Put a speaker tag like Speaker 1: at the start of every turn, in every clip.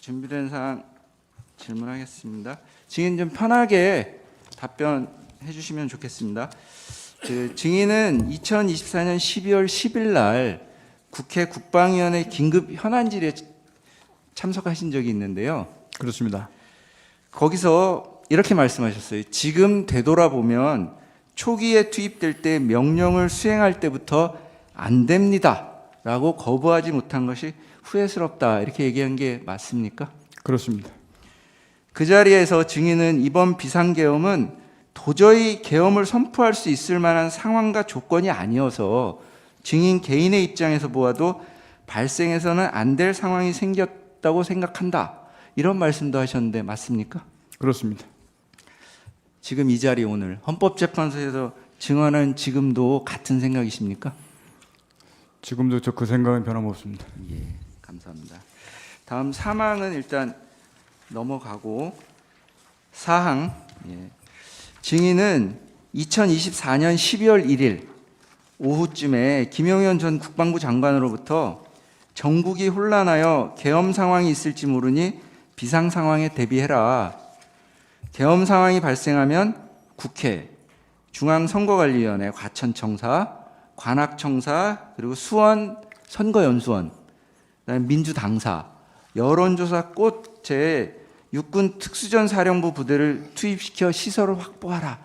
Speaker 1: 준비된 사항 질문하겠습니다. 증인 좀 편하게 답변해 주시면 좋겠습니다. 증인은 2024년 12월 10일 날 국회 국방위원회 긴급 현안 질의에 참석하신 적이 있는데요.
Speaker 2: 그렇습니다.
Speaker 1: 거기서 이렇게 말씀하셨어요. 지금 되돌아보면 초기에 투입될 때 명령을 수행할 때부터 안 됩니다 라고 거부하지 못한 것이 후회스럽다 이렇게 얘기한 게 맞습니까?
Speaker 2: 그렇습니다.
Speaker 1: 그 자리에서 증인은 이번 비상계엄은 도저히 계엄을 선포할 수 있을 만한 상황과 조건이 아니어서 증인 개인의 입장에서 보아도 발생해서는 안 될 상황이 생겼다고 생각한다 이런 말씀도 하셨는데 맞습니까?
Speaker 2: 그렇습니다.
Speaker 1: 지금 이 자리 오늘 헌법재판소에서 증언한 지금도 같은 생각이십니까?
Speaker 2: 지금도 저 그 생각은 변함없습니다.
Speaker 1: 예, 감사합니다. 다음 사망은 일단 넘어가고 사항. 예. 증인은 2024년 12월 1일 오후쯤에 김용현 전 국방부 장관으로부터 전국이 혼란하여 계엄 상황이 있을지 모르니 비상 상황에 대비해라. 계엄 상황이 발생하면 국회, 중앙선거관리위원회, 과천청사, 관악청사, 그리고 수원 선거연수원, 그다음에 민주당사, 여론조사 꽃에 육군 특수전사령부 부대를 투입시켜 시설을 확보하라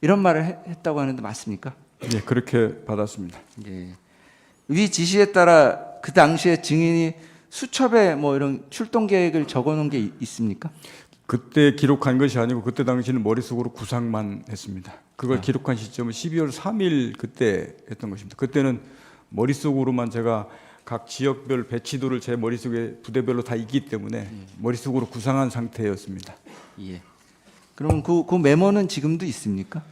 Speaker 1: 이런 말을 했다고 하는데 맞습니까?
Speaker 2: 예, 그렇게 받았습니다.
Speaker 1: 예. 위 지시에 따라 그 당시에 증인이 수첩에 뭐 이런 출동 계획을 적어놓은 게 있습니까?
Speaker 2: 그때 기록한 것이 아니고 그때 당시는 머릿속으로 구상만 했습니다. 그걸 기록한 시점은 12월 3일 그때 했던 것입니다. 그때는 머릿속으로만 제가 각 지역별 배치도를 제 머릿속에 부대별로 다 있기 때문에 머릿속으로 구상한 상태였습니다.
Speaker 1: 예. 그럼 그 메모는 지금도 있습니까?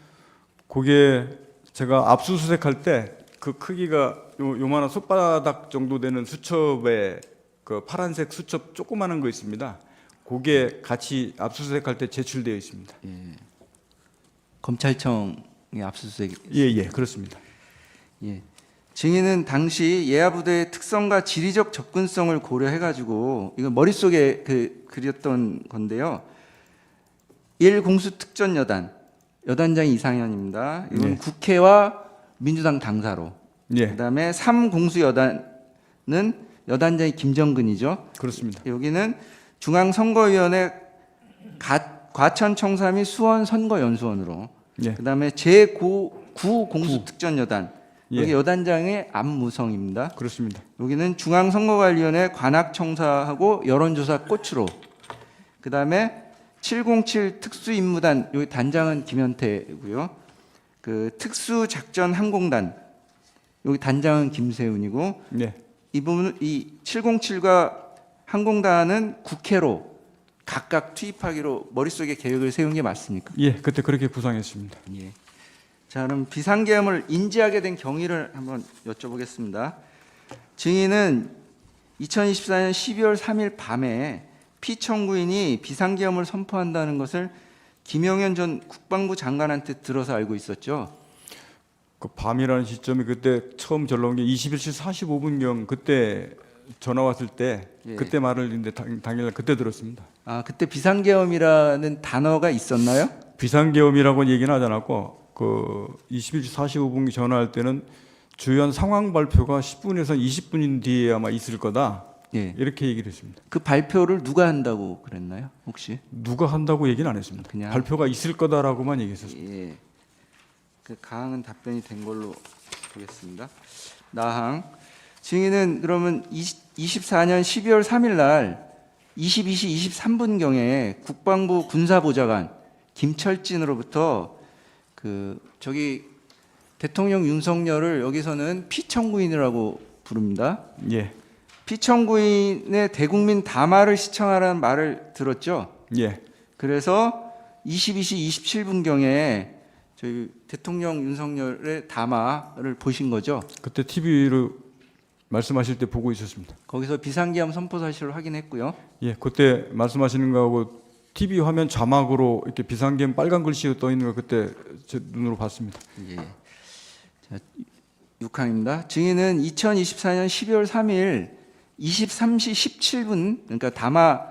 Speaker 2: 그게 제가 압수수색할 때 그 크기가 요만한 손바닥 정도 되는 수첩에 그 파란색 수첩 조그마한 거 있습니다. 그게 같이 압수수색할 때 제출되어 있습니다.
Speaker 1: 예. 검찰청의 압수수색.
Speaker 2: 예, 그렇습니다.
Speaker 1: 예. 증인은 당시 예하부대의 특성과 지리적 접근성을 고려해가지고 이건 머릿속에 그렸던 건데요. 1공수특전여단 여단장이 이상현입니다. 이건
Speaker 2: 네.
Speaker 1: 국회와 민주당 당사로.
Speaker 2: 예,
Speaker 1: 그다음에 3공수여단은 여단장이 김정근이죠.
Speaker 2: 그렇습니다.
Speaker 1: 여기는 중앙선거위원회 과천청사 및 수원선거연수원으로.
Speaker 2: 예,
Speaker 1: 그다음에 제9공수특전여단
Speaker 2: 예.
Speaker 1: 여기 여단장의 안무성입니다.
Speaker 2: 그렇습니다.
Speaker 1: 여기는 중앙선거관리위원회 관악청사하고 여론조사 꽃으로. 그다음에 707 특수임무단 여기 단장은 김현태고요. 그 특수작전항공단 여기 단장은 김세훈이고
Speaker 2: 예,
Speaker 1: 이 부분 이 707과 항공단은 국회로 각각 투입하기로 머릿속에 계획을 세운 게 맞습니까?
Speaker 2: 예, 그때 그렇게 구상했습니다.
Speaker 1: 예. 자, 그럼 비상계엄을 인지하게 된 경위를 한번 여쭤보겠습니다. 증인은 2024년 12월 3일 밤에 피청구인이 비상계엄을 선포한다는 것을 김용현 전 국방부 장관한테 들어서 알고 있었죠.
Speaker 2: 그 밤이라는 시점이 그때 처음 전화 온 게 21시 45분경 그때 전화 왔을 때
Speaker 1: 예.
Speaker 2: 그때 말을 했는데 당일날 그때 들었습니다.
Speaker 1: 아, 그때 비상계엄이라는 단어가 있었나요?
Speaker 2: 비상계엄이라고는 얘기는 하지 않았고 그 21시 45분 전화할 때는 주요한 상황 발표가 10분에서 20분 뒤에 아마 있을 거다.
Speaker 1: 예.
Speaker 2: 이렇게 얘기를 했습니다.
Speaker 1: 그 발표를 누가 한다고 그랬나요? 혹시?
Speaker 2: 누가 한다고 얘기는 안 했습니다.
Speaker 1: 그냥?
Speaker 2: 발표가 있을 거다라고만 얘기했었습니다.
Speaker 1: 예. 그 가항은 답변이 된 걸로 보겠습니다. 나항. 증인은 그러면 24년 12월 3일 날 22시 23분경에 국방부 군사보좌관 김철진으로부터 저기 대통령 윤석열을 여기서는 피청구인이라고 부릅니다.
Speaker 2: 예,
Speaker 1: 피청구인의 대국민 담화를 시청하라는 말을 들었죠.
Speaker 2: 예,
Speaker 1: 그래서 22시 27분경에 저희 대통령 윤석열의 담화를 보신 거죠.
Speaker 2: 그때 TV로 말씀하실 때 보고 있었습니다.
Speaker 1: 거기서 비상계엄 선포 사실을 확인했고요.
Speaker 2: 예, 그때 말씀하시는 거하고 TV 화면 자막으로 이렇게 비상계엄 빨간 글씨로 떠 있는 거 그때 제 눈으로 봤습니다.
Speaker 1: 예. 자, 6항입니다. 증인은 2024년 12월 3일 23시 17분, 그러니까 담화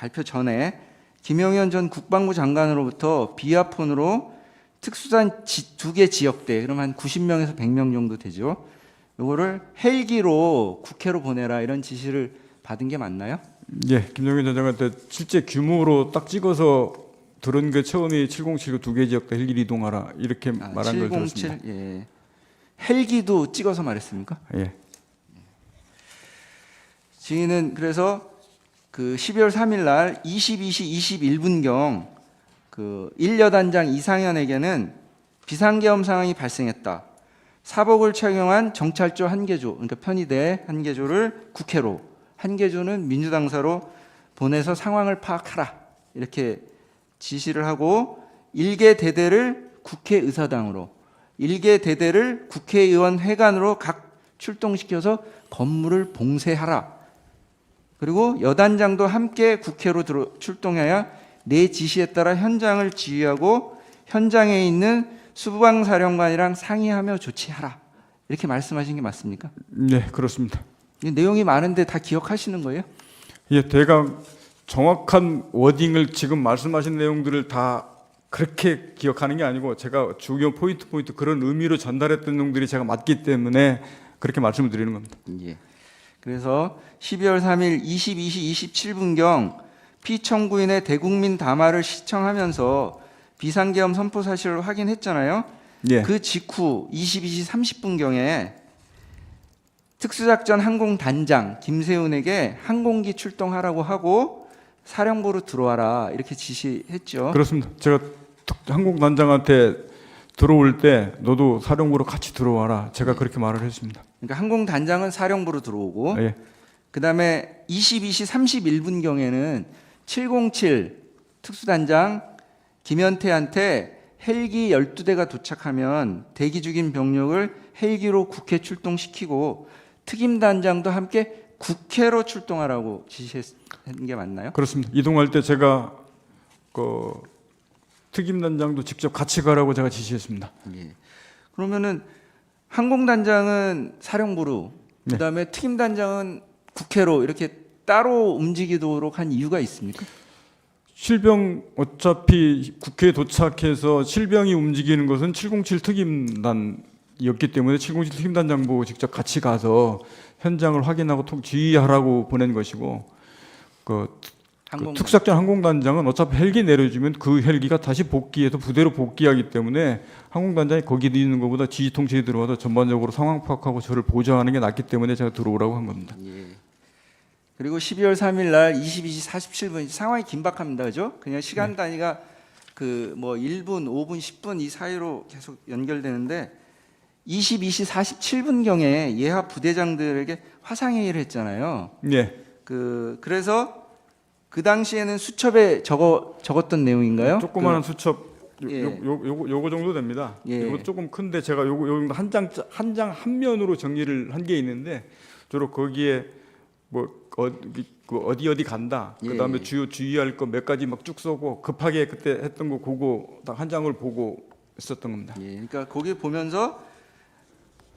Speaker 1: 발표 전에 김영현 전 국방부 장관으로부터 비아폰으로 특수단 2개 지역대, 그럼 한 90명에서 100명 정도 되죠. 요거를 헬기로 국회로 보내라 이런 지시를 받은 게 맞나요?
Speaker 2: 예, 김정일 전 장관한테 실제 규모로 딱 찍어서 들은 게 처음이 707 2개 지역대 헬기 이동하라 이렇게 말한 걸 들었습니다.
Speaker 1: 707, 예. 헬기도 찍어서 말했습니까?
Speaker 2: 예.
Speaker 1: 증인은 그래서 그 12월 3일 날 22시 21분경 그 1여단장 이상현에게는 비상계엄 상황이 발생했다. 사복을 착용한 정찰조 한 개조, 그러니까 편의대 한 개조를 국회로, 한 개조는 민주당사로 보내서 상황을 파악하라. 이렇게 지시를 하고 1개 대대를 국회의사당으로, 1개 대대를 국회의원 회관으로 각 출동시켜서 건물을 봉쇄하라. 그리고 여단장도 함께 국회로 출동해야 내 지시에 따라 현장을 지휘하고 현장에 있는 수방사령관이랑 상의하며 조치하라. 이렇게 말씀하신 게 맞습니까?
Speaker 2: 네, 그렇습니다.
Speaker 1: 내용이 많은데 다 기억하시는 거예요?
Speaker 2: 예, 대강 정확한 워딩을 지금 말씀하신 내용들을 다 그렇게 기억하는 게 아니고 제가 주요 포인트 그런 의미로 전달했던 내용들이 제가 맞기 때문에 그렇게 말씀을 드리는 겁니다.
Speaker 1: 예. 그래서 12월 3일 22시 27분경 피청구인의 대국민 담화를 시청하면서 비상계엄 선포 사실을 확인했잖아요.
Speaker 2: 예.
Speaker 1: 그 직후 22시 30분경에 특수작전 항공단장 김세훈에게 항공기 출동하라고 하고 사령부로 들어와라 이렇게 지시했죠.
Speaker 2: 그렇습니다. 제가 항공단장한테 들어올 때 너도 사령부로 같이 들어와라. 제가 그렇게 말을 했습니다.
Speaker 1: 그러니까 항공단장은 사령부로 들어오고
Speaker 2: 예.
Speaker 1: 그다음에 22시 31분경에는 707 특수단장 김현태한테 헬기 12대가 도착하면 대기 중인 병력을 헬기로 국회 출동시키고 특임단장도 함께 국회로 출동하라고 지시한 게 맞나요?
Speaker 2: 그렇습니다. 이동할 때 제가 그 특임단장도 직접 같이 가라고 제가 지시했습니다.
Speaker 1: 예. 그러면은 항공단장은 사령부로,
Speaker 2: 네.
Speaker 1: 그다음에 특임단장은 국회로 이렇게 따로 움직이도록 한 이유가 있습니까?
Speaker 2: 실병 어차피 국회에 도착해서 실병이 움직이는 것은 707 특임단이었기 때문에 707 특임단장 보고 직접 같이 가서 현장을 확인하고 지휘하라고 보낸 것이고 그 특수작전 항공단장은 어차피 헬기 내려주면 그 헬기가 다시 복귀해서 부대로 복귀하기 때문에 항공단장이 거기 있는 것보다 지휘 통제에 들어와서 전반적으로 상황 파악하고 저를 보좌하는 게 낫기 때문에 제가 들어오라고 한 겁니다.
Speaker 1: 예. 그리고 12월 3일 날 22시 47분 상황이 긴박합니다. 그죠? 그냥 시간 단위가 그 뭐 1분, 5분, 10분 이 사이로 계속 연결되는데 22시 47분경에 예하 부대장들에게 화상회의를 했잖아요.
Speaker 2: 예.
Speaker 1: 그래서 그 당시에는 수첩에 적었던 내용인가요?
Speaker 2: 조그마한 수첩
Speaker 1: 예.
Speaker 2: 요거 정도 됩니다.
Speaker 1: 예.
Speaker 2: 이거 조금 큰데 제가 요거 정도 한 장 한 면으로 정리를 한 게 있는데 주로 거기에 뭐 어디 간다.
Speaker 1: 예.
Speaker 2: 그다음에 주의할 거 몇 가지 막 쭉 써고 급하게 그때 했던 거 그거 딱 한 장을 보고 있었던 겁니다.
Speaker 1: 예. 그러니까 거기 보면서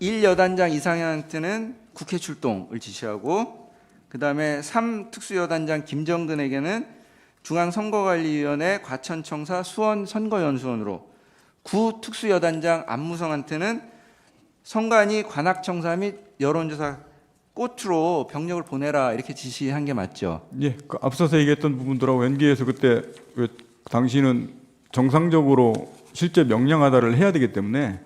Speaker 1: 1여단장 이상현한테는 국회 출동을 지시하고 그다음에 3특수여단장 김정근에게는 중앙선거관리위원회 과천청사 수원 선거연수원으로 9특수여단장 안무성한테는 선관위 관악청사 및 여론조사 꽃으로 병력을 보내라 이렇게 지시한 게 맞죠?
Speaker 2: 예, 그 앞서서 얘기했던 부분들하고 연계해서 그때 당시는 정상적으로 실제 명령하다를 해야 되기 때문에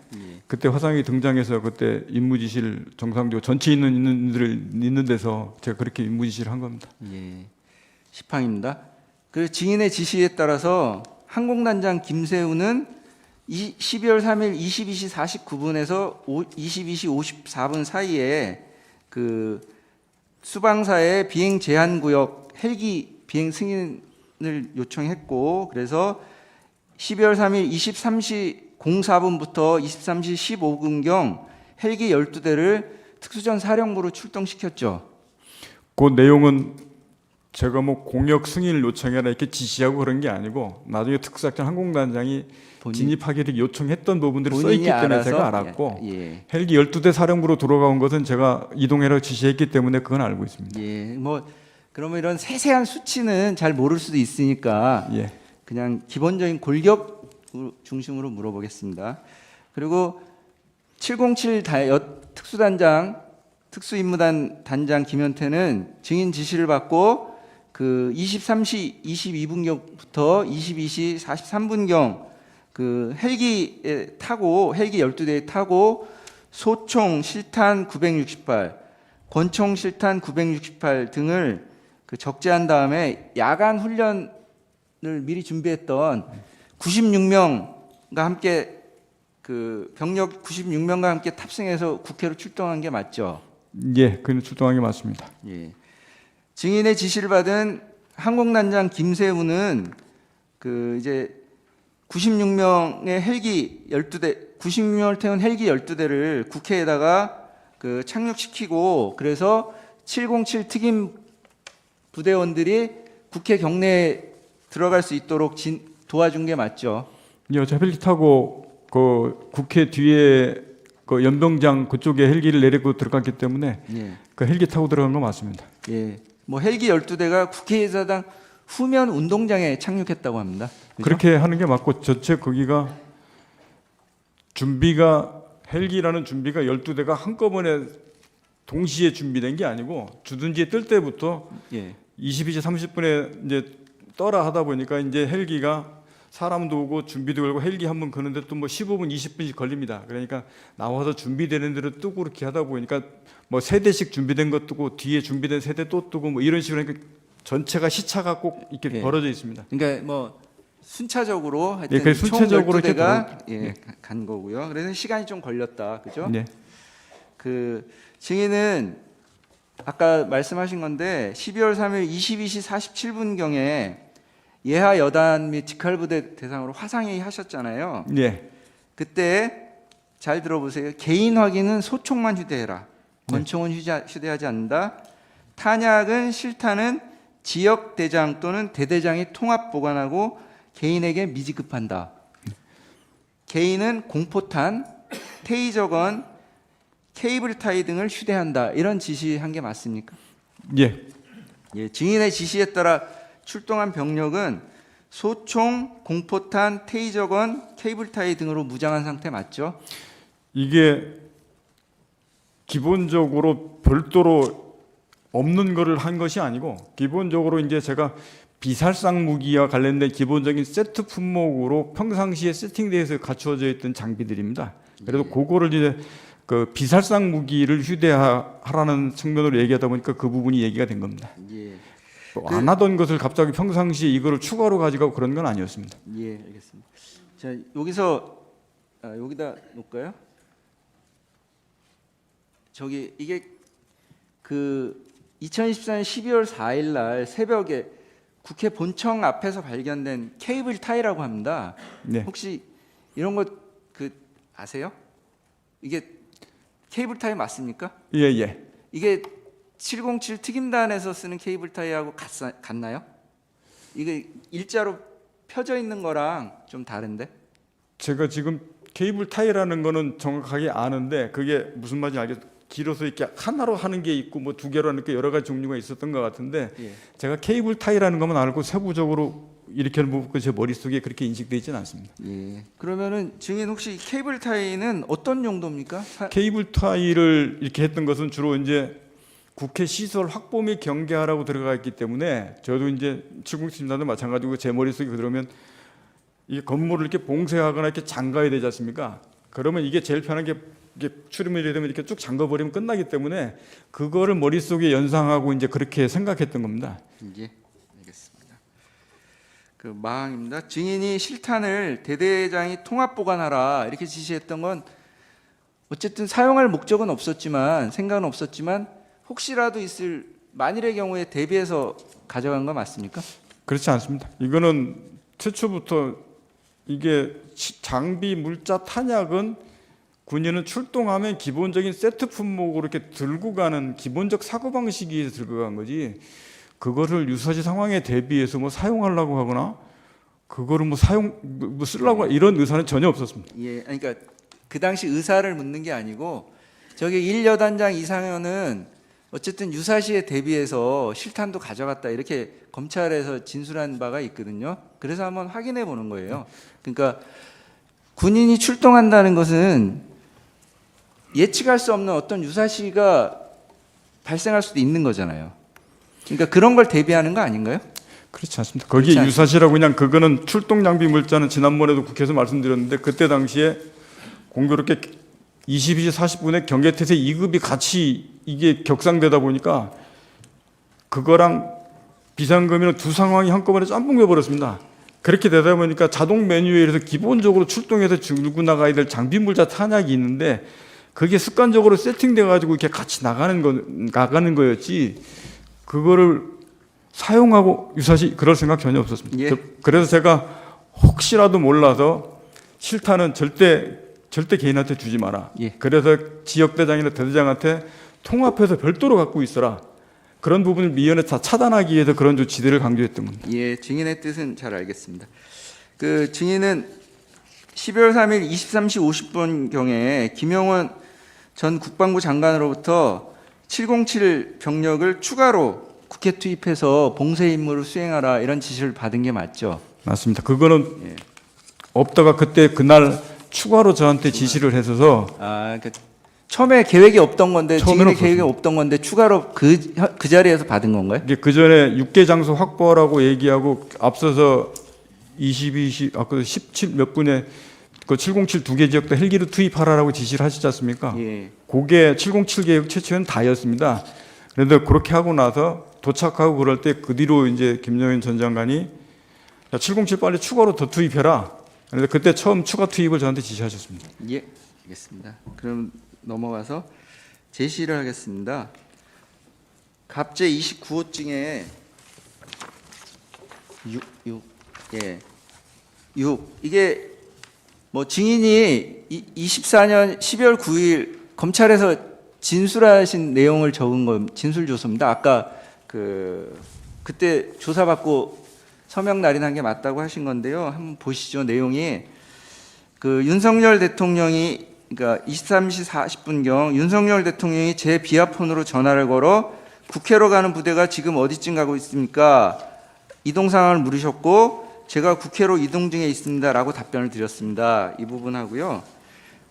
Speaker 2: 그때 화상이 등장해서 그때 임무지시를 정상적으로 전체 있는 데서 제가 그렇게 임무지시를 한 겁니다.
Speaker 1: 예, 시팡입니다. 그 증인의 지시에 따라서 항공단장 김세훈은 12월 3일 22시 49분에서 22시 54분 사이에 그 수방사의 비행 제한 구역 헬기 비행 승인을 요청했고 그래서 12월 3일 23시 04분부터 23시 15분경 헬기 12대를 특수전 사령부로 출동시켰죠.
Speaker 2: 그 내용은 제가 뭐 공역 승인을 요청해라 이렇게 지시하고 그런 게 아니고 나중에 특수작전 항공단장이 진입하기를 요청했던 부분들이 써 있기 때문에 제가 알았고
Speaker 1: 예.
Speaker 2: 헬기 12대 사령부로 들어간 것은 제가 이동해라 지시했기 때문에 그건 알고 있습니다.
Speaker 1: 예. 뭐 그러면 이런 세세한 수치는 잘 모를 수도 있으니까
Speaker 2: 예.
Speaker 1: 그냥 기본적인 골격 중심으로 물어보겠습니다. 그리고 707 특수단장 특수임무단 단장 김현태는 증인 지시를 받고 그 23시 22분경부터 22시 43분경 그 헬기에 타고 헬기 12대에 타고 소총 실탄 968, 권총 실탄 968 등을 그 적재한 다음에 야간 훈련을 미리 준비했던 96명과 함께 그 병력 96명과 함께 탑승해서 국회로 출동한 게 맞죠?
Speaker 2: 예, 그는 출동한 게 맞습니다.
Speaker 1: 예. 증인의 지시를 받은 항공단장 김세우는 그 이제 96명의 헬기 12대, 96명을 태운 헬기 12대를 국회에다가 그 착륙시키고 그래서 707 특임 부대원들이 국회 경내에 들어갈 수 있도록 도와준 게 맞죠.
Speaker 2: 예, 어차피 헬기 타고 그 국회 뒤에 그 연병장 그쪽에 헬기를 내리고 들어갔기 때문에
Speaker 1: 예.
Speaker 2: 그 헬기 타고 들어간 거 맞습니다.
Speaker 1: 예. 뭐 헬기 12대가 국회의사당 후면 운동장에 착륙했다고 합니다. 그죠?
Speaker 2: 그렇게 하는 게 맞고 전체 거기가 준비가 헬기라는 준비가 12대가 한꺼번에 동시에 준비된 게 아니고 주둔지에 뜰 때부터
Speaker 1: 예.
Speaker 2: 22시 30분에 이제 떠라 하다 보니까 이제 헬기가 사람도 오고 준비도 걸고 헬기 한 번 거는데 또 뭐 15분 20분씩 걸립니다. 그러니까 나와서 준비되는 대로 뜨고 그렇게 하다 보니까 뭐 세대씩 준비된 것 뜨고 뒤에 준비된 세대 또 뜨고 뭐 이런 식으로 하니까 전체가 시차가 꼭 이렇게
Speaker 1: 예.
Speaker 2: 벌어져 있습니다.
Speaker 1: 그러니까 뭐 순차적으로 하여튼
Speaker 2: 예, 그래서 순차적으로
Speaker 1: 총 12대가
Speaker 2: 이렇게
Speaker 1: 예, 간 거고요. 그래서 시간이 좀 걸렸다. 그죠?
Speaker 2: 네.
Speaker 1: 그 증인은 아까 말씀하신 건데 12월 3일 22시 47분경에 예하 여단 및 직할부대 대상으로 화상회의 하셨잖아요.
Speaker 2: 예.
Speaker 1: 그때 잘 들어보세요. 개인 확인은 소총만 휴대해라. 권총은 휴대하지 않는다. 탄약은 실탄은 지역 대장 또는 대대장이 통합 보관하고 개인에게 미지급한다. 개인은 공포탄, 테이저건, 케이블 타이 등을 휴대한다. 이런 지시한 게 맞습니까?
Speaker 2: 예.
Speaker 1: 예, 증인의 지시에 따라 출동한 병력은 소총, 공포탄, 테이저건, 케이블 타이 등으로 무장한 상태 맞죠?
Speaker 2: 이게 기본적으로 별도로 없는 거를 한 것이 아니고 기본적으로 이제 제가 비살상 무기와 관련된 기본적인 세트 품목으로 평상시에 세팅돼서 갖추어져 있던 장비들입니다. 그래서 그거를 이제 그 비살상 무기를 휴대하라는 측면으로 얘기하다 보니까 그 부분이 얘기가 된 겁니다.
Speaker 1: 예.
Speaker 2: 안 하던 것을 갑자기 평상시에 이거를 추가로 가져가고 그런 건 아니었습니다.
Speaker 1: 예, 알겠습니다. 자, 여기서 여기다 놓을까요? 저기 이게 그 2024년 12월 4일 날 새벽에 국회 본청 앞에서 발견된 케이블 타이라고 합니다.
Speaker 2: 네.
Speaker 1: 혹시 이런 거 그 아세요? 이게 케이블 타이 맞습니까?
Speaker 2: 예, 예.
Speaker 1: 이게 707 특임단에서 쓰는 케이블 타이하고 같나요? 이게 일자로 펴져 있는 거랑 좀 다른데?
Speaker 2: 제가 지금 케이블 타이라는 거는 정확하게 아는데 그게 무슨 말인지 알겠어요. 길어서 이렇게 하나로 하는 게 있고 뭐 두 개로 하는 게 여러 가지 종류가 있었던 것 같은데
Speaker 1: 예.
Speaker 2: 제가 케이블 타이라는 것만 알고 세부적으로 이렇게 하는 부분이 제 머릿속에 그렇게 인식되어 있지는 않습니다.
Speaker 1: 예. 그러면은 증인 혹시 케이블 타이는 어떤 용도입니까?
Speaker 2: 케이블 타이를 이렇게 했던 것은 주로 이제 국회 시설 확보 및 경계하라고 들어가 있기 때문에 저도 이제 707심사도 마찬가지고 제 머릿속에 그러면 이 건물을 이렇게 봉쇄하거나 이렇게 잠가야 되지 않습니까? 그러면 이게 제일 편한 게 이게 출입문이 되면 이렇게 쭉 잠궈버리면 끝나기 때문에 그거를 머릿속에 연상하고 이제 그렇게 생각했던 겁니다.
Speaker 1: 예. 알겠습니다. 그 마항입니다. 증인이 실탄을 대대장이 통합 보관하라 이렇게 지시했던 건 어쨌든 사용할 목적은 없었지만 생각은 없었지만 혹시라도 있을 만일의 경우에 대비해서 가져간 거 맞습니까?
Speaker 2: 그렇지 않습니다. 이거는 최초부터 이게 장비, 물자, 탄약은 군인은 출동하면 기본적인 세트 품목으로 이렇게 들고 가는 기본적 사고 방식이 들고 간 거지. 그거를 유사시 상황에 대비해서 뭐 사용하려고 하거나 그거를 뭐 쓰려고 이런 의사는 전혀 없었습니다.
Speaker 1: 예. 그러니까 그 당시 의사를 묻는 게 아니고 저기 1여단장 이상현은 어쨌든 유사시에 대비해서 실탄도 가져갔다 이렇게 검찰에서 진술한 바가 있거든요. 그래서 한번 확인해 보는 거예요. 그러니까 군인이 출동한다는 것은 예측할 수 없는 어떤 유사시가 발생할 수도 있는 거잖아요. 그러니까 그런 걸 대비하는 거 아닌가요?
Speaker 2: 그렇지 않습니다. 거기에
Speaker 1: 그렇지
Speaker 2: 유사시라고 그냥 그거는 출동 장비 물자는 지난번에도 국회에서 말씀드렸는데 그때 당시에 공교롭게 22시 40분에 경계태세 2급이 같이 이게 격상되다 보니까 그거랑 비상금이랑 두 상황이 한꺼번에 짬뽕돼 버렸습니다. 그렇게 되다 보니까 자동 메뉴에 의해서 기본적으로 출동해서 들고 나가야 될 장비 물자 탄약이 있는데 그게 습관적으로 세팅돼 가지고 이렇게 같이 나가는 거였지 그거를 사용하고 유사시 그럴 생각 전혀 없었습니다.
Speaker 1: 예.
Speaker 2: 그래서 제가 혹시라도 몰라서 실탄은 절대 개인한테 주지 마라.
Speaker 1: 예.
Speaker 2: 그래서 지역대장이나 대대장한테 통합해서 별도로 갖고 있어라. 그런 부분을 미연에 다 차단하기 위해서 그런 조치들을 강조했던 겁니다.
Speaker 1: 예, 증인의 뜻은 잘 알겠습니다. 그 증인은 12월 3일 23시 50분경에 김영원 전 국방부 장관으로부터 707 병력을 추가로 국회 투입해서 봉쇄 임무를 수행하라 이런 지시를 받은 게 맞죠?
Speaker 2: 맞습니다. 그거는
Speaker 1: 예.
Speaker 2: 없다가 그날 추가로 저한테 지시를 해서
Speaker 1: 그러니까 처음에 계획이 없던 건데
Speaker 2: 처음에는
Speaker 1: 증인의 계획이 없던 건데 추가로 그 자리에서 받은 건가요?
Speaker 2: 이게 그 전에 육개 장소 확보하라고 얘기하고 앞서서 22시 아까 17 몇 분에 그 707 두 개 지역도 헬기를 투입하라라고 지시를 하시지 않습니까?
Speaker 1: 예.
Speaker 2: 그게 707 계획 최초엔 다였습니다. 그런데 그렇게 하고 나서 도착하고 그럴 때 그 뒤로 이제 김영현 전 장관이 야, 707 빨리 추가로 더 투입해라. 그래서 그때 처음 추가 투입을 저한테 지시하셨습니다.
Speaker 1: 예, 알겠습니다. 그럼 넘어가서 제시를 하겠습니다. 갑제 29호증에 6 이게 뭐 증인이 24년 12월 9일 검찰에서 진술하신 내용을 적은 건 진술 조서입니다. 아까 그때 조사받고 서명 날인한 게 맞다고 하신 건데요. 한번 보시죠. 내용이 윤석열 대통령이 그러니까 23시 40분경 윤석열 대통령이 제 비아폰으로 전화를 걸어 국회로 가는 부대가 지금 어디쯤 가고 있습니까? 이동 상황을 물으셨고 제가 국회로 이동 중에 있습니다라고 답변을 드렸습니다. 이 부분 하고요.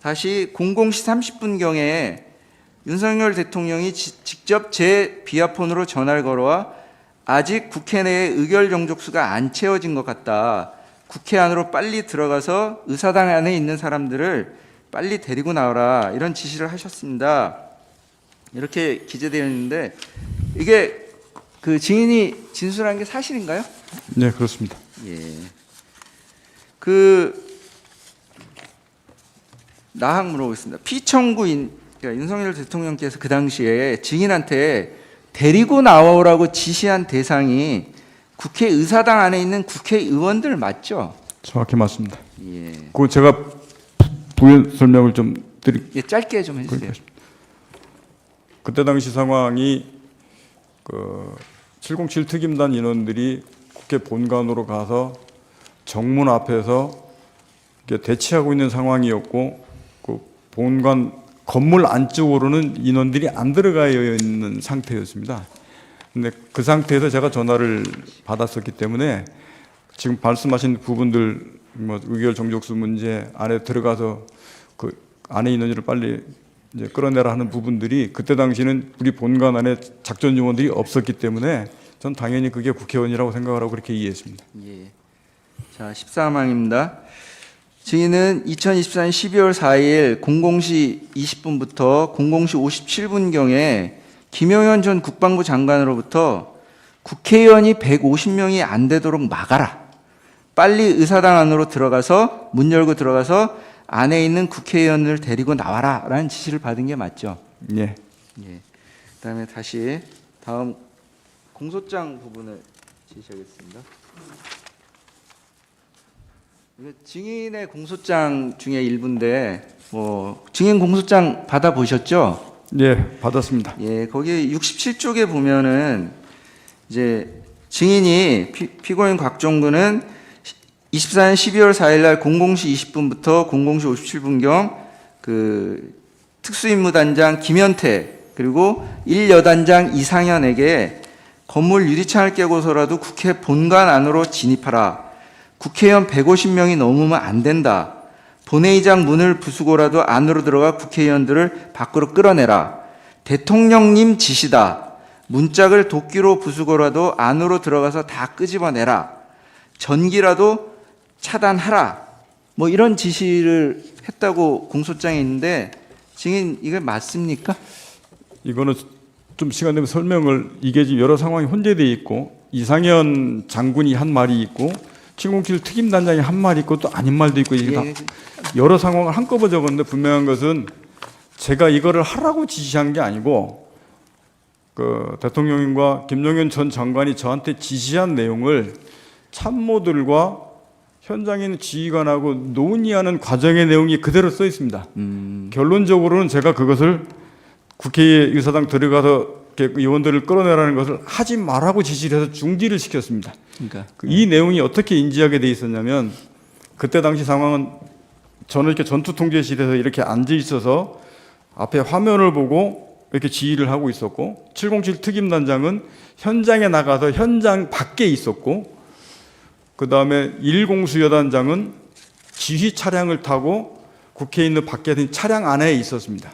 Speaker 1: 다시 00시 30분경에 윤석열 대통령이 직접 제 비아폰으로 전화를 걸어와 아직 국회 내에 의결 정족수가 안 채워진 것 같다. 국회 안으로 빨리 들어가서 의사당 안에 있는 사람들을 빨리 데리고 나와라. 이런 지시를 하셨습니다. 이렇게 기재되어 있는데 이게 그 증인이 진술한 게 사실인가요?
Speaker 2: 네, 그렇습니다.
Speaker 1: 예. 나항 물어보겠습니다. 피청구인 그러니까 윤석열 대통령께서 그 당시에 증인한테 데리고 나오라고 지시한 대상이 국회의사당 안에 있는 국회의원들 맞죠?
Speaker 2: 정확히 맞습니다.
Speaker 1: 예.
Speaker 2: 그거 제가 부연 설명을 좀 드릴게요.
Speaker 1: 예, 짧게 좀 해주세요.
Speaker 2: 그때 당시 상황이 707 특임단 인원들이 국회 본관으로 가서 정문 앞에서 대치하고 있는 상황이었고 그 본관 건물 안쪽으로는 인원들이 안 들어가 있는 상태였습니다. 근데 그 상태에서 제가 전화를 받았었기 때문에 지금 말씀하신 부분들 뭐 의결 정족수 문제 안에 들어가서 그 안에 인원들을 빨리 이제 끌어내라 하는 부분들이 그때 당시는 우리 본관 안에 작전 요원들이 없었기 때문에 전 당연히 그게 국회의원이라고 생각을 하고 그렇게 이해했습니다.
Speaker 1: 예. 자, 14항입니다. 증인은 2024년 12월 4일 00시 20분부터 00시 57분경에 김영현 전 국방부 장관으로부터 국회의원이 150명이 안 되도록 막아라. 빨리 의사당 안으로 들어가서 문 열고 들어가서 안에 있는 국회의원을 데리고 나와라 라는 지시를 받은 게 맞죠?
Speaker 2: 예.
Speaker 1: 예. 그다음에 다시 다음 공소장 부분을 제시하겠습니다. 이거 증인의 공소장 중에 일부인데 뭐 증인 공소장 받아 보셨죠?
Speaker 2: 예, 받았습니다.
Speaker 1: 예, 거기 67쪽에 보면은 이제 증인이 피고인 곽종근은 24년 12월 4일 날 00시 20분부터 00시 57분경 그 특수임무단장 김현태 그리고 1여단장 이상현에게 건물 유리창을 깨고서라도 국회 본관 안으로 진입하라. 국회의원 150명이 넘으면 안 된다. 본회의장 문을 부수고라도 안으로 들어가 국회의원들을 밖으로 끌어내라. 대통령님 지시다. 문짝을 도끼로 부수고라도 안으로 들어가서 다 끄집어내라. 전기라도 차단하라. 뭐 이런 지시를 했다고 공소장에 있는데 증인 이게 맞습니까?
Speaker 2: 이거는 좀 시간 되면 설명을, 이게 지금 여러 상황이 혼재되어 있고 이상현 장군이 한 말이 있고 707 특임단장이 한 말이 있고 또 아닌 말도 있고 이게 다 여러 상황을 한꺼번에 적었는데, 분명한 것은 제가 이거를 하라고 지시한 게 아니고 그 대통령님과 김용현 전 장관이 저한테 지시한 내용을 참모들과 현장에 있는 지휘관하고 논의하는 과정의 내용이 그대로 써 있습니다. 결론적으로는 제가 그것을 국회의사당 들어가서 의원들을 끌어내라는 것을 하지 말라고 지시를 해서 중지를 시켰습니다.
Speaker 1: 그러니까
Speaker 2: 이 내용이 어떻게 인지하게 돼 있었냐면, 그때 당시 상황은 저는 이렇게 전투통제실에서 이렇게 앉아 있어서 앞에 화면을 보고 이렇게 지휘를 하고 있었고, 707 특임단장은 현장에 나가서 현장 밖에 있었고, 그 다음에 1공수 여단장은 지휘 차량을 타고 국회에 있는 밖에 있는 차량 안에 있었습니다.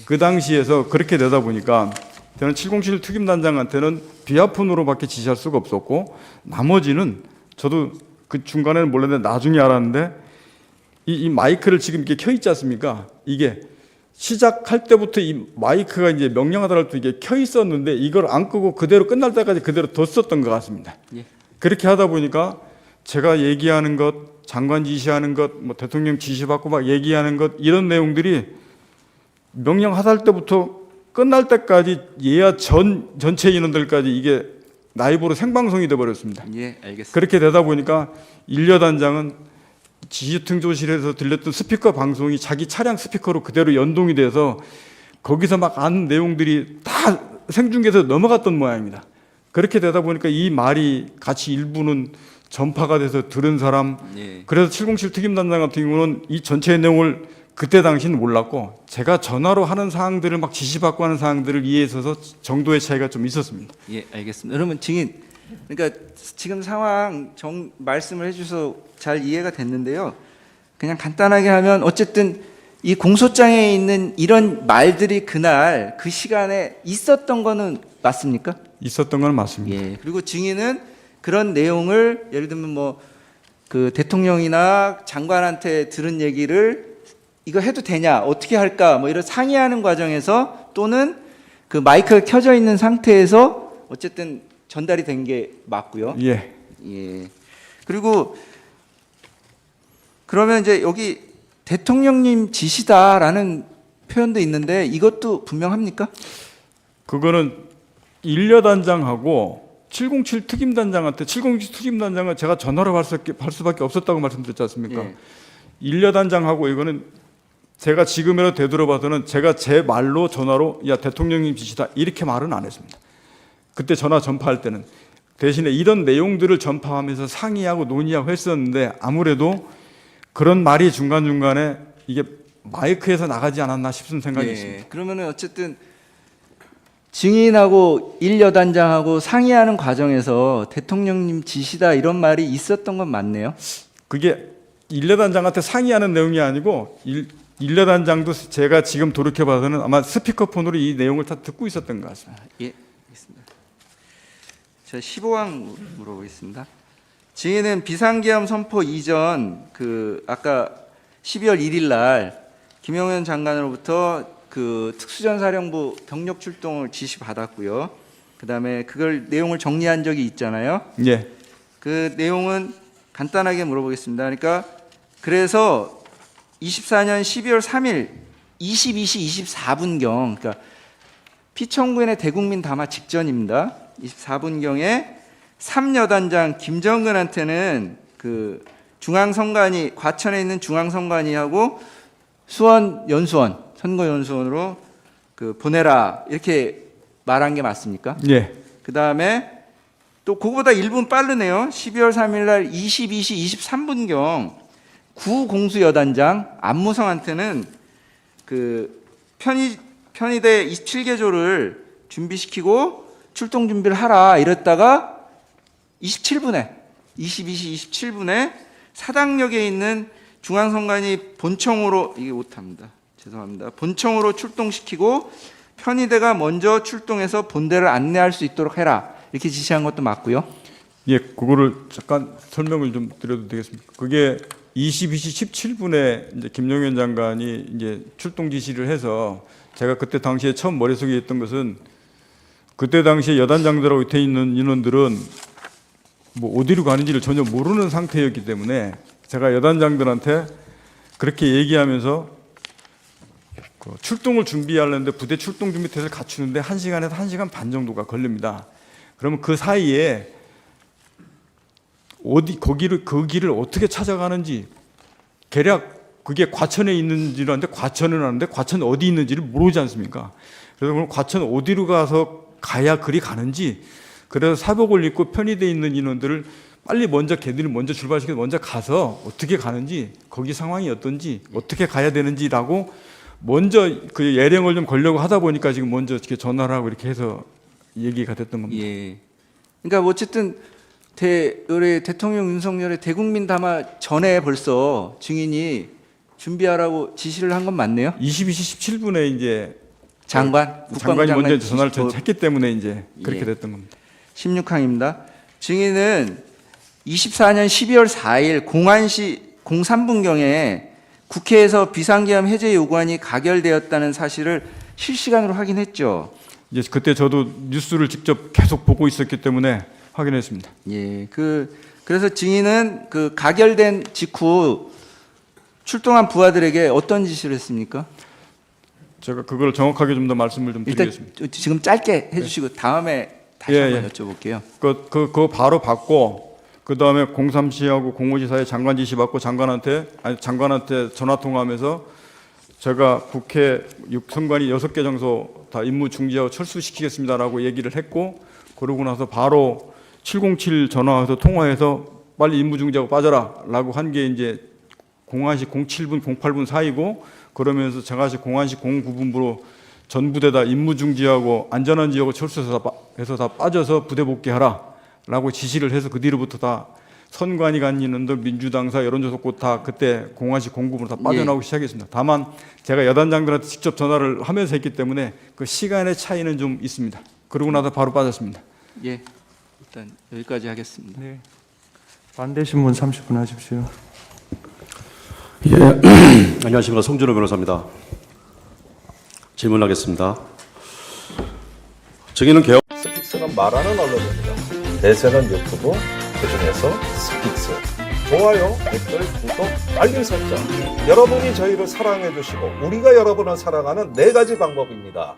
Speaker 2: 그 당시에서 그렇게 되다 보니까 저는 707 특임단장한테는 비아폰으로밖에 지시할 수가 없었고, 나머지는 저도 그 중간에는 몰랐는데 나중에 알았는데, 이 마이크를 지금 이렇게 켜 있지 않습니까? 이게 시작할 때부터 이 마이크가 이제 명령하더라도 이게 켜 있었는데 이걸 안 끄고 그대로 끝날 때까지 그대로 뒀었던 것 같습니다.
Speaker 1: 예.
Speaker 2: 그렇게 하다 보니까 제가 얘기하는 것, 장관 지시하는 것, 뭐 대통령 지시받고 막 얘기하는 것, 이런 내용들이 명령하달 때부터 끝날 때까지 예야 전체 인원들까지 이게 라이브로 생방송이 돼버렸습니다.
Speaker 1: 예, 알겠습니다.
Speaker 2: 그렇게 되다 보니까 1여단장은 지휘통조실에서 들렸던 스피커 방송이 자기 차량 스피커로 그대로 연동이 돼서 거기서 막 아는 내용들이 다 생중계에서 넘어갔던 모양입니다. 그렇게 되다 보니까 이 말이 같이 일부는 전파가 돼서 들은 사람,
Speaker 1: 예.
Speaker 2: 그래서 707 특임단장 같은 경우는 이 전체의 내용을 그때 당시는 몰랐고, 제가 전화로 하는 사항들을 막 지시받고 하는 사항들을 이해해서 정도의 차이가 좀 있었습니다.
Speaker 1: 예, 알겠습니다. 그러면 증인, 그러니까 지금 상황 말씀을 해주셔서 잘 이해가 됐는데요. 그냥 간단하게 하면 어쨌든 이 공소장에 있는 이런 말들이 그날 그 시간에 있었던 거는 맞습니까?
Speaker 2: 있었던 건 맞습니다.
Speaker 1: 예. 그리고 증인은 그런 내용을 예를 들면 뭐 그 대통령이나 장관한테 들은 얘기를 이거 해도 되냐, 어떻게 할까, 뭐 이런 상의하는 과정에서 또는 그 마이크가 켜져 있는 상태에서 어쨌든 전달이 된 게 맞고요.
Speaker 2: 예.
Speaker 1: 예. 그리고 그러면 이제 여기 대통령님 지시다라는 표현도 있는데 이것도 분명합니까?
Speaker 2: 그거는 1여단장하고 707 특임단장한테, 707 특임단장은 제가 전화로 할 수밖에 없었다고 말씀드렸지 않습니까?
Speaker 1: 예.
Speaker 2: 1여단장하고 이거는 제가 지금이라도 되돌아봐서는 제가 제 말로 전화로 야 대통령님 지시다 이렇게 말은 안 했습니다. 그때 전화 전파할 때는 대신에 이런 내용들을 전파하면서 상의하고 논의하고 했었는데, 아무래도 그런 말이 중간중간에 이게 마이크에서 나가지 않았나 싶은 생각이
Speaker 1: 예.
Speaker 2: 있습니다.
Speaker 1: 그러면은 어쨌든 증인하고 1여단장하고 상의하는 과정에서 대통령님 지시다 이런 말이 있었던 건 맞네요.
Speaker 2: 그게 1여단장한테 상의하는 내용이 아니고 1여단장도 제가 지금 돌이켜봐서는 아마 스피커폰으로 이 내용을 다 듣고 있었던 것 같습니다.
Speaker 1: 예, 알겠습니다. 제가 15항 물어보겠습니다. 증인은 비상계엄 선포 이전 그 아까 12월 1일 날 김용현 장관으로부터 그 특수전사령부 병력 출동을 지시받았고요. 그다음에 그걸 내용을 정리한 적이 있잖아요.
Speaker 2: 예.
Speaker 1: 그 내용은 간단하게 물어보겠습니다. 그러니까 그래서 24년 12월 3일 22시 24분경, 그러니까 피청구인의 대국민 담화 직전입니다. 24분경에 3여단장 김정근한테는 그 중앙선관위, 과천에 있는 중앙선관위하고 수원 연수원, 선거 연수원으로 그 보내라 이렇게 말한 게 맞습니까?
Speaker 2: 예.
Speaker 1: 그 다음에 또 그거보다 1분 빠르네요. 12월 3일 날 22시 23분경 구공수여단장 안무성한테는 그 편의대 27개조를 준비시키고 출동 준비를 하라 이랬다가 22시 27분에 사당역에 있는 중앙선관위 본청으로, 이게 오타입니다. 죄송합니다. 본청으로 출동시키고 편의대가 먼저 출동해서 본대를 안내할 수 있도록 해라, 이렇게 지시한 것도 맞고요.
Speaker 2: 예, 그거를 잠깐 설명을 좀 드려도 되겠습니까? 그게 22시 17분에 이제 김용현 장관이 이제 출동 지시를 해서, 제가 그때 당시에 처음 머릿속에 있던 것은, 그때 당시에 여단장들하고 밑에 있는 인원들은 뭐 어디로 가는지를 전혀 모르는 상태였기 때문에 제가 여단장들한테 그렇게 얘기하면서 그 출동을 준비하려는데 부대 출동 준비 태세를 갖추는데 1시간에서 1시간 반 정도가 걸립니다. 그러면 그 사이에 그 길을 어떻게 찾아가는지, 대략 그게 과천에 있는지를 아는데 과천은 아는데 과천 어디 있는지를 모르지 않습니까? 그래서 그럼 과천 어디로 가야 그리 가는지, 그래서 사복을 입고 편의대에 있는 인원들을 빨리 먼저 걔들이 먼저 출발시켜서 먼저 가서 어떻게 가는지, 거기 상황이 어떤지, 어떻게 가야 되는지라고 먼저 그 예령을 좀 걸려고 하다 보니까 지금 먼저 이렇게 전화를 하고 이렇게 해서 얘기가 됐던 겁니다.
Speaker 1: 예. 그러니까 뭐 어쨌든 우리 대통령 윤석열의 대국민 담화 전에 벌써 증인이 준비하라고 지시를 한 건 맞네요.
Speaker 2: 22시 17분에 이제
Speaker 1: 장관이
Speaker 2: 먼저 전화를 했기 때문에 이제 그렇게 됐던 겁니다.
Speaker 1: 16항입니다. 증인은 24년 12월 4일 03분경에 국회에서 비상계엄 해제 요구안이 가결되었다는 사실을 실시간으로 확인했죠.
Speaker 2: 이제 그때 저도 뉴스를 직접 계속 보고 있었기 때문에 확인했습니다.
Speaker 1: 예, 그래서 증인은 그 가결된 직후 출동한 부하들에게 어떤 지시를 했습니까?
Speaker 2: 제가 그걸 정확하게 좀 더 말씀을 좀
Speaker 1: 일단
Speaker 2: 드리겠습니다.
Speaker 1: 지금 짧게 해주시고 다음에 다시 한번 여쭤볼게요.
Speaker 2: 그거 바로 받고, 그 다음에 03시하고 05시 사이에 장관 지시 받고 장관한테 전화 통화하면서 제가 국회 선관위 6개 장소 다 임무 중지하고 철수시키겠습니다라고 얘기를 했고, 그러고 나서 바로 707 전화해서 통화해서 빨리 임무 중지하고 빠져라라고 한 게 이제 공안시 07분 08분 사이고, 그러면서 제가시 공안시 09분부로 전부대 다 임무 중지하고 안전한 지역을 철수해서 다 빠져서 부대 복귀하라라고 지시를 해서, 그 뒤로부터 다 선관위 간 인원들, 민주당사, 여론조사국 다 그때 공안시 09분으로 다 빠져나오기 시작했습니다. 다만 제가 여단장들한테 직접 전화를 하면서 했기 때문에 그 시간의 차이는 좀 있습니다. 그러고 나서 바로 빠졌습니다.
Speaker 1: 예, 일단 여기까지 하겠습니다.
Speaker 3: 네. 반대 신문 30분 하십시오.
Speaker 4: 예, 안녕하십니까. 송준호 변호사입니다. 질문하겠습니다. 증인은 개혁.
Speaker 5: 스픽스는 말하는 언론입니다. 대세는 유튜브, 그중에서 스픽스. 좋아요, 댓글, 구독, 알림 설정. 여러분이 저희를 사랑해 주시고 우리가 여러분을 사랑하는 4가지 방법입니다.